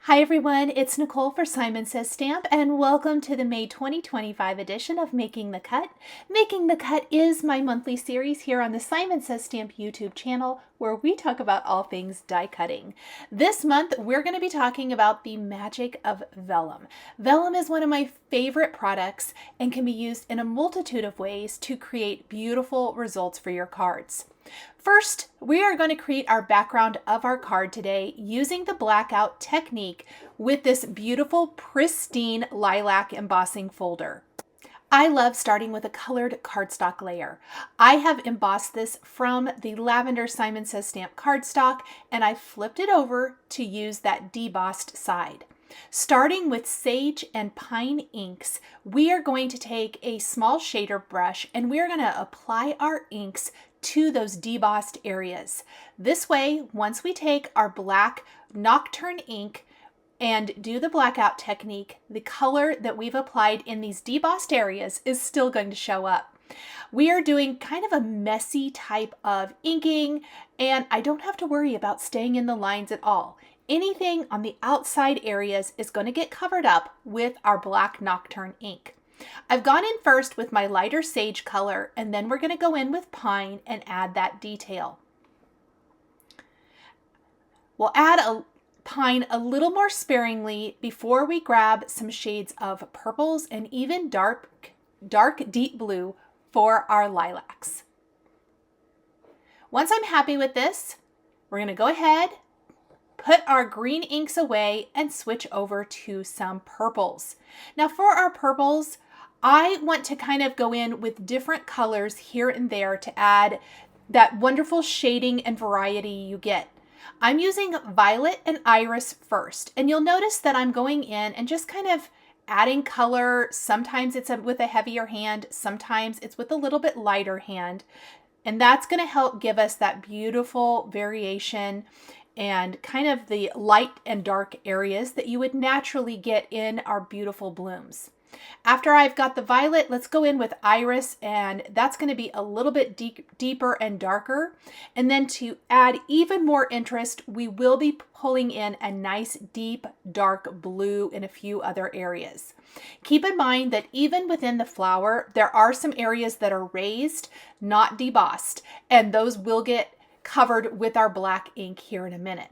Hi everyone, it's Nicole for Simon Says Stamp and welcome to the May 2025 edition of Making the Cut. Making the Cut is my monthly series here on the Simon Says Stamp YouTube channel where we talk about all things die cutting. This month we're going to be talking about the magic of vellum. Vellum is one of my favorite products and can be used in a multitude of ways to create beautiful results for your cards. First, we are going to create our background of our card today using the blackout technique with this beautiful pristine lilac embossing folder. I love starting with a colored cardstock layer. I have embossed this from the lavender Simon Says Stamp cardstock and I flipped it over to use that debossed side. Starting with sage and pine inks, we are going to take a small shader brush and we're going to apply our inks to those debossed areas. This way, once we take our black Nocturne ink and do the blackout technique, the color that we've applied in these debossed areas is still going to show up. We are doing kind of a messy type of inking, and I don't have to worry about staying in the lines at all. Anything on the outside areas is going to get covered up with our black Nocturne ink. I've gone in first with my lighter sage color, and then we're going to go in with pine and add that detail. We'll add a pine a little more sparingly before we grab some shades of purples and even dark deep blue for our lilacs. Once I'm happy with this, we're going to go ahead, put our green inks away, and switch over to some purples. Now for our purples, I want to kind of go in with different colors here and there to add that wonderful shading and variety you get. I'm using violet and iris first, and you'll notice that I'm going in and just kind of adding color. Sometimes it's with a heavier hand, sometimes it's with a little bit lighter hand, and that's going to help give us that beautiful variation and kind of the light and dark areas that you would naturally get in our beautiful blooms. After I've got the violet, let's go in with iris, and that's going to be a little bit deeper and darker. And then to add even more interest, we will be pulling in a nice deep dark blue in a few other areas. Keep in mind that even within the flower, there are some areas that are raised, not debossed, and those will get covered with our black ink here in a minute.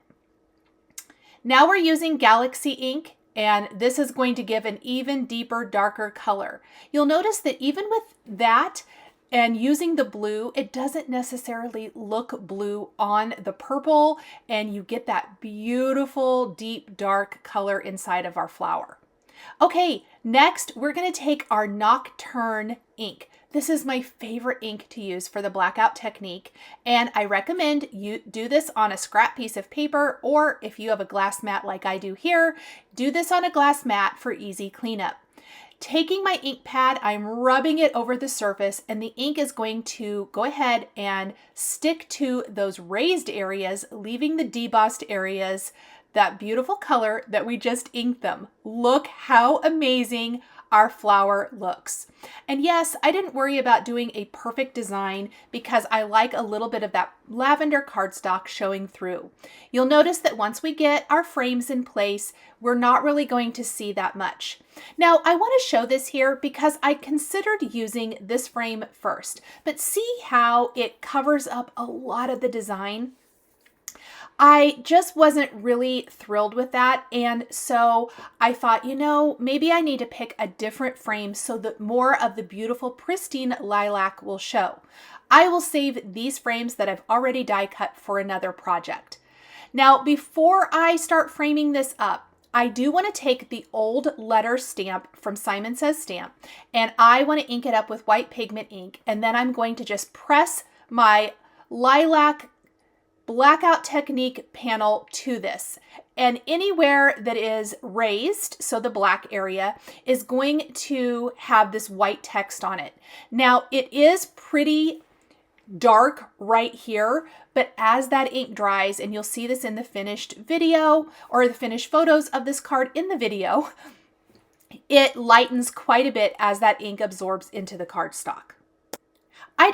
Now we're using Galaxy ink, and this is going to give an even deeper, darker color. You'll notice that even with that and using the blue, it doesn't necessarily look blue on the purple, and you get that beautiful, deep, dark color inside of our flower. Okay, next we're going to take our Nocturne ink. This is my favorite ink to use for the blackout technique, and I recommend you do this on a scrap piece of paper, or if you have a glass mat like I do here, do this on a glass mat for easy cleanup. Taking my ink pad, I'm rubbing it over the surface, and the ink is going to go ahead and stick to those raised areas, leaving the debossed areas that beautiful color that we just inked them. Look how amazing our flower looks. And yes, I didn't worry about doing a perfect design because I like a little bit of that lavender cardstock showing through. You'll notice that once we get our frames in place, we're not really going to see that much. Now, I want to show this here because I considered using this frame first, but see how it covers up a lot of the design? I just wasn't really thrilled with that, and so I thought, maybe I need to pick a different frame so that more of the beautiful pristine lilac will show. I will save these frames that I've already die cut for another project. Now, before I start framing this up, I do want to take the old letter stamp from Simon Says Stamp, and I want to ink it up with white pigment ink, and then I'm going to just press my lilac blackout technique panel to this, and anywhere that is raised, so the black area, is going to have this white text on it. Now it is pretty dark right here, but as that ink dries, and you'll see this in the finished video or the finished photos of this card in the video, it lightens quite a bit as that ink absorbs into the cardstock. I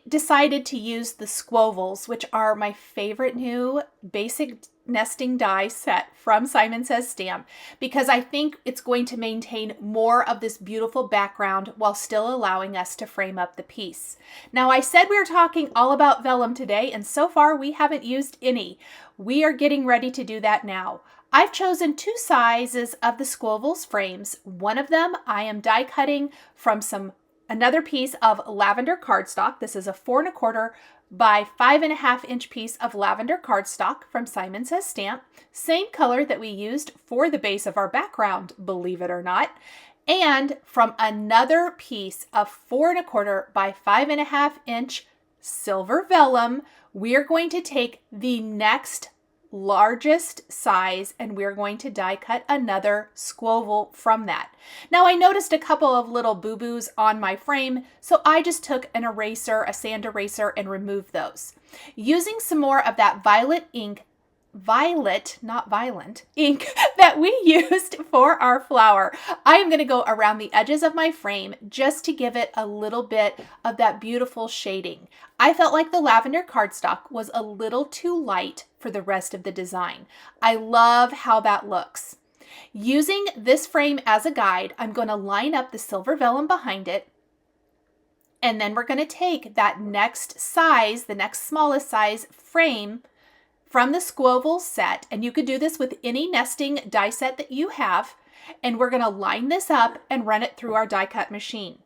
decided to use the Squovals, which are my favorite new basic nesting die set from Simon Says Stamp because I think it's going to maintain more of this beautiful background while still allowing us to frame up the piece. Now, I said we were talking all about vellum today, and so far we haven't used any. We are getting ready to do that now. I've chosen 2 sizes of the Squovals frames. One of them I am die cutting from another piece of lavender cardstock. This is a 4 1/4 by 5.5 inch piece of lavender cardstock from Simon Says Stamp. Same color that we used for the base of our background, believe it or not. And from another piece of 4 1/4 by 5.5 inch silver vellum, we are going to take the next largest size and we're going to die cut another Squoval from that. Now, I noticed a couple of little boo-boos on my frame, so I just took an eraser, a sand eraser, and removed those. Using some more of that not violent ink that we used for our flower, I am going to go around the edges of my frame just to give it a little bit of that beautiful shading. I felt like the lavender cardstock was a little too light for the rest of the design. I love how that looks. Using this frame as a guide, I'm going to line up the silver vellum behind it, and then we're going to take that next size, the next smallest size frame from the Squovals set, and you could do this with any nesting die set that you have, and we're going to line this up and run it through our die cut machine.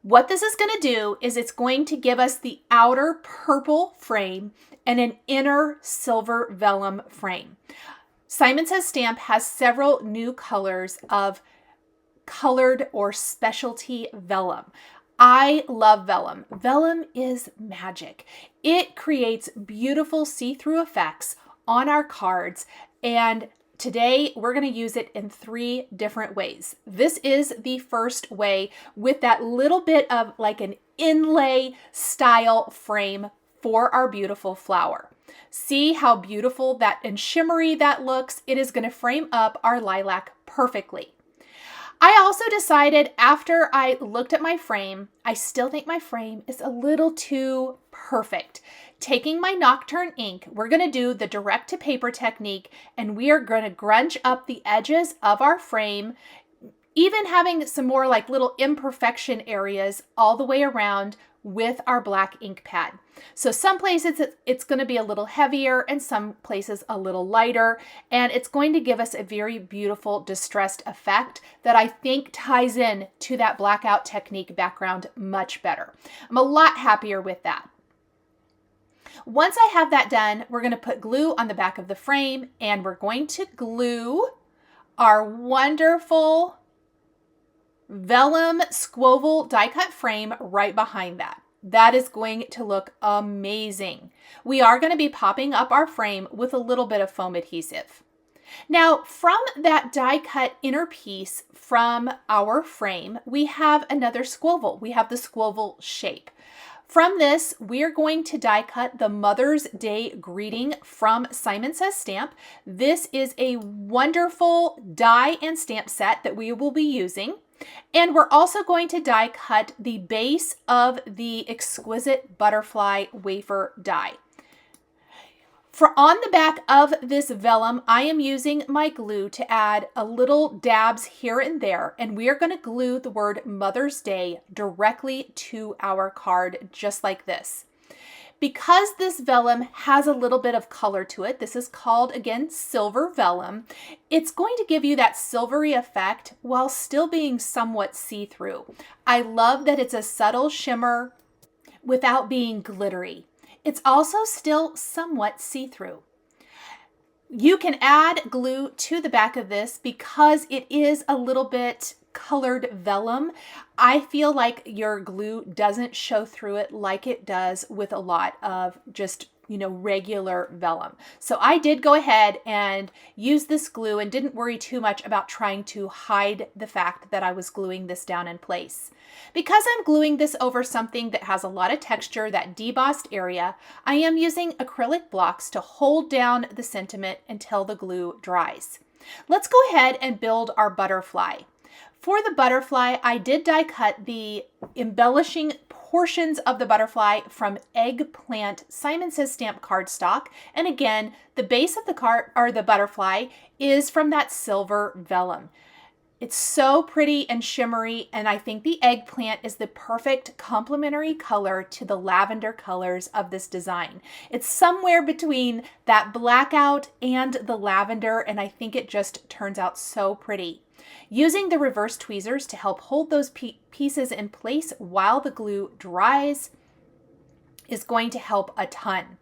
What this is going to do is it's going to give us the outer purple frame and an inner silver vellum frame. Simon Says Stamp has several new colors of colored or specialty vellum. I love vellum. Vellum is magic. It creates beautiful see-through effects on our cards, and today we're going to use it in 3 different ways. This is the first way with that little bit of like an inlay style frame for our beautiful flower. See how beautiful that and shimmery that looks? It is going to frame up our lilac perfectly. I also decided after I looked at my frame, I still think my frame is a little too perfect. Taking my Nocturne ink, we're going to do the direct to paper technique, and we are going to grunge up the edges of our frame, even having some more like little imperfection areas all the way around with our black ink pad. So some places it's going to be a little heavier and some places a little lighter, and it's going to give us a very beautiful distressed effect that I think ties in to that blackout technique background much better. I'm a lot happier with that. Once I have that done, we're going to put glue on the back of the frame, and we're going to glue our wonderful vellum Squoval die cut frame right behind that. That is going to look amazing. We are going to be popping up our frame with a little bit of foam adhesive. Now, from that die cut inner piece from our frame, we have another Squoval. We have the Squoval shape. From this, we are going to die cut the Mother's Day greeting from Simon Says Stamp. This is a wonderful die and stamp set that we will be using. And we're also going to die cut the base of the Exquisite Butterfly Wafer die. For on the back of this vellum, I am using my glue to add a little dabs here and there, and we are going to glue the word Mother's Day directly to our card, just like this. Because this vellum has a little bit of color to it, this is called, again, silver vellum, it's going to give you that silvery effect while still being somewhat see-through. I love that it's a subtle shimmer without being glittery. It's also still somewhat see-through. You can add glue to the back of this because it is a little bit colored vellum. I feel like your glue doesn't show through it like it does with a lot of just, regular vellum. So I did go ahead and use this glue and didn't worry too much about trying to hide the fact that I was gluing this down in place. Because I'm gluing this over something that has a lot of texture, that debossed area, I am using acrylic blocks to hold down the sentiment until the glue dries. Let's go ahead and build our butterfly. For the butterfly, I did die cut the embellishing portions of the butterfly from Eggplant Simon Says Stamp cardstock. And again, the base of the card or the butterfly is from that silver vellum. It's so pretty and shimmery, and I think the eggplant is the perfect complementary color to the lavender colors of this design. It's somewhere between that blackout and the lavender, and I think it just turns out so pretty. Using the reverse tweezers to help hold those pieces in place while the glue dries is going to help a ton.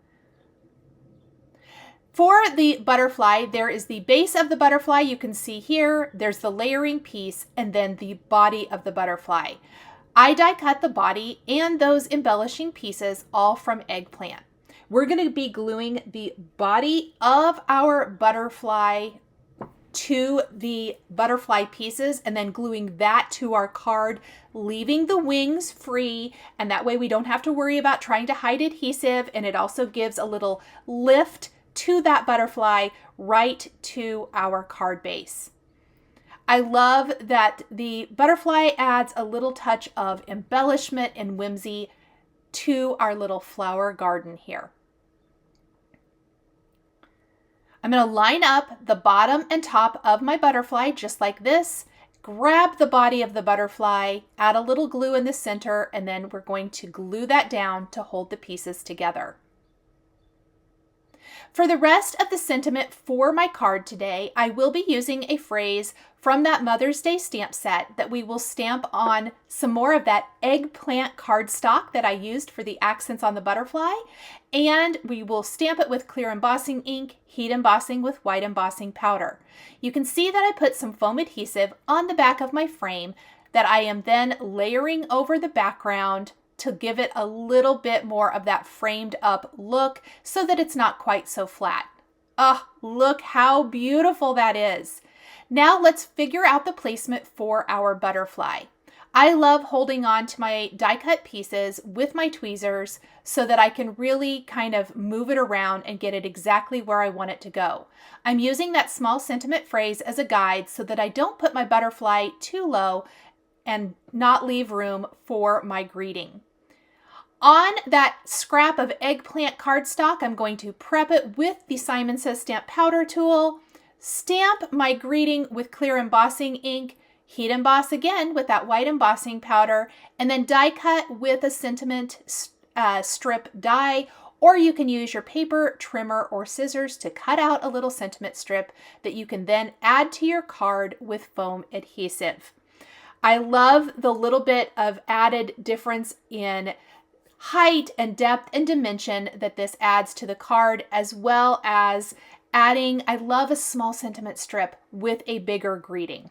For the butterfly, there is the base of the butterfly. You can see here, there's the layering piece and then the body of the butterfly. I die cut the body and those embellishing pieces all from Eggplant. We're going to be gluing the body of our butterfly to the butterfly pieces and then gluing that to our card, leaving the wings free, and that way we don't have to worry about trying to hide adhesive, and it also gives a little lift to that butterfly right to our card base. I love that the butterfly adds a little touch of embellishment and whimsy to our little flower garden here. I'm going to line up the bottom and top of my butterfly just like this, grab the body of the butterfly, add a little glue in the center, and then we're going to glue that down to hold the pieces together. For the rest of the sentiment for my card today, I will be using a phrase from that Mother's Day stamp set that we will stamp on some more of that eggplant cardstock that I used for the accents on the butterfly, and we will stamp it with clear embossing ink, heat embossing with white embossing powder. You can see that I put some foam adhesive on the back of my frame that I am then layering over the background to give it a little bit more of that framed up look so that it's not quite so flat. Oh, look how beautiful that is. Now let's figure out the placement for our butterfly. I love holding on to my die cut pieces with my tweezers so that I can really kind of move it around and get it exactly where I want it to go. I'm using that small sentiment phrase as a guide so that I don't put my butterfly too low and not leave room for my greeting. On that scrap of eggplant cardstock, I'm going to prep it with the Simon Says Stamp powder tool, stamp my greeting with clear embossing ink, heat emboss again with that white embossing powder, and then die cut with a sentiment strip die, or you can use your paper, trimmer, or scissors to cut out a little sentiment strip that you can then add to your card with foam adhesive. I love the little bit of added difference in height and depth and dimension that this adds to the card, as well as adding, I love a small sentiment strip with a bigger greeting.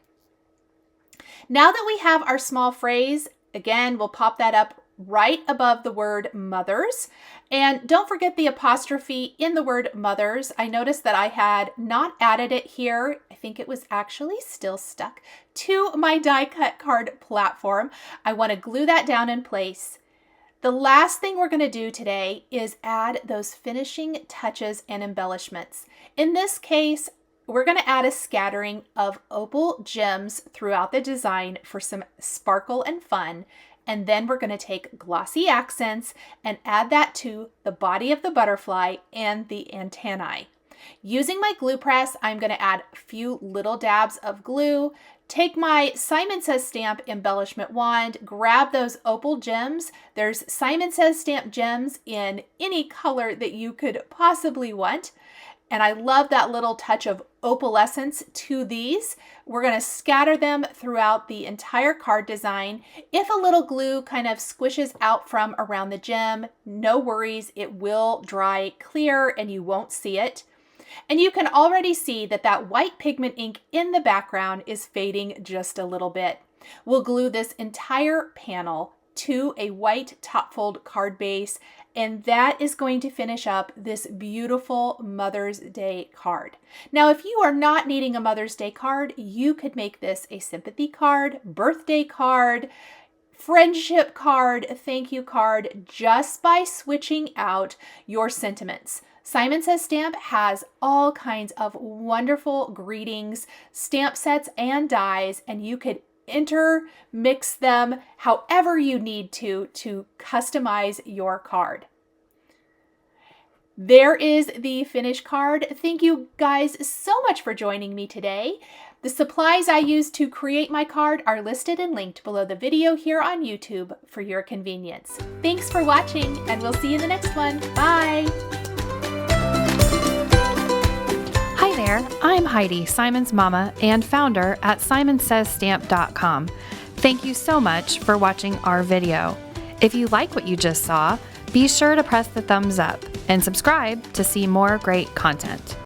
Now that we have our small phrase, again, we'll pop that up right above the word mothers. And don't forget the apostrophe in the word mothers. I noticed that I had not added it here. I think it was actually still stuck to my die cut card platform. I want to glue that down in place. The last thing we're going to do today is add those finishing touches and embellishments. In this case, we're going to add a scattering of opal gems throughout the design for some sparkle and fun. And then we're going to take glossy accents and add that to the body of the butterfly and the antennae. Using my glue press, I'm going to add a few little dabs of glue, take my Simon Says Stamp embellishment wand, grab those opal gems. There's Simon Says Stamp gems in any color that you could possibly want. And I love that little touch of opalescence to these. We're going to scatter them throughout the entire card design. If a little glue kind of squishes out from around the gem, no worries, it will dry clear and you won't see it. And you can already see that that white pigment ink in the background is fading just a little bit. We'll glue this entire panel to a white top fold card base, and that is going to finish up this beautiful Mother's Day card. Now, if you are not needing a Mother's Day card, you could make this a sympathy card, birthday card, friendship card, thank you card, just by switching out your sentiments. Simon Says Stamp has all kinds of wonderful greetings, stamp sets, and dies, and you could intermix them however you need to customize your card. There is the finished card. Thank you guys so much for joining me today. The supplies I used to create my card are listed and linked below the video here on YouTube for your convenience. Thanks for watching, and we'll see you in the next one. Bye! Hi there, I'm Heidi, Simon's mama and founder at simonsaysstamp.com. Thank you so much for watching our video. If you like what you just saw, be sure to press the thumbs up and subscribe to see more great content.